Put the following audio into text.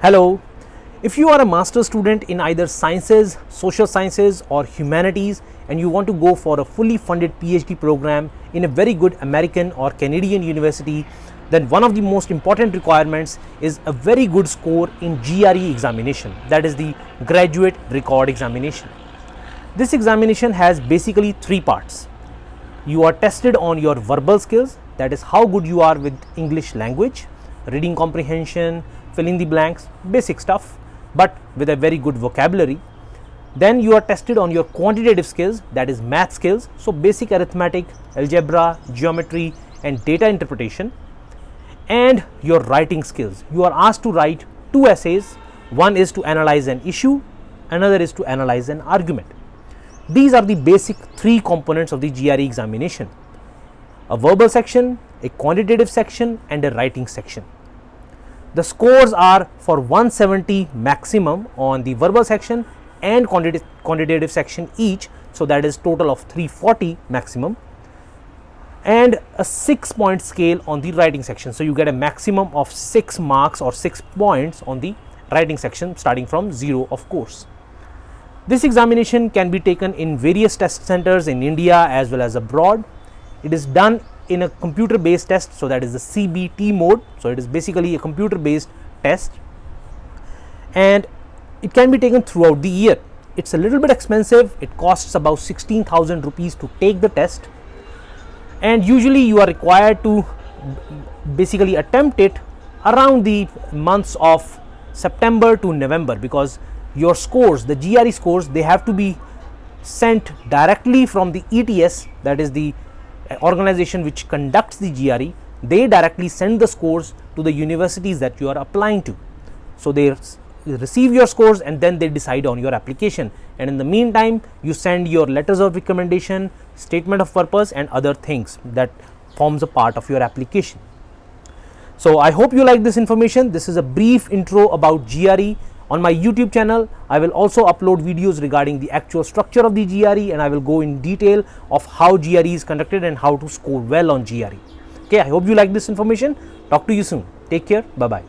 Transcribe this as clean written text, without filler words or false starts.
Hello, if you are a master student in either sciences, social sciences or humanities and you want to go for a fully funded PhD program in a very good American or Canadian university, then one of the most important requirements is a very good score in GRE examination, that is the graduate record examination. This examination has basically three parts. You are tested on your verbal skills, that is how good you are with English language, reading comprehension, fill in the blanks, basic stuff, but with a very good vocabulary. Then you are tested on your quantitative skills, that is math skills, so basic arithmetic, algebra, geometry and data interpretation, and your writing skills. You are asked to write two essays. One is to analyze an issue, another is to analyze an argument. These are the basic three components of the GRE examination: a verbal section, a quantitative section and a writing section. The scores are for 170 maximum on the verbal section and quantitative section each, so that is total of 340 maximum, and a 6-point scale on the writing section. So you get a maximum of 6 marks or 6 points on the writing section, starting from 0 of course. This examination can be taken in various test centers in India as well as abroad. It is done in a computer based test, so that is the CBT mode, so it is basically a computer based test, and it can be taken throughout the year. It's a little bit expensive. It costs about 16,000 rupees to take the test, and usually you are required to basically attempt it around the months of September to November, because your scores, the GRE scores, they have to be sent directly from the ETS, that is the organization which conducts the GRE. They directly send the scores to the universities that you are applying to. So they receive your scores and then they decide on your application, and in the meantime you send your letters of recommendation, statement of purpose and other things that forms a part of your application. So I hope you like this information. This is a brief intro about GRE. On my YouTube channel, I will also upload videos regarding the actual structure of the GRE, and I will go in detail of how GRE is conducted and how to score well on GRE. Okay, I hope you like this information. Talk to you soon. Take care. Bye-bye.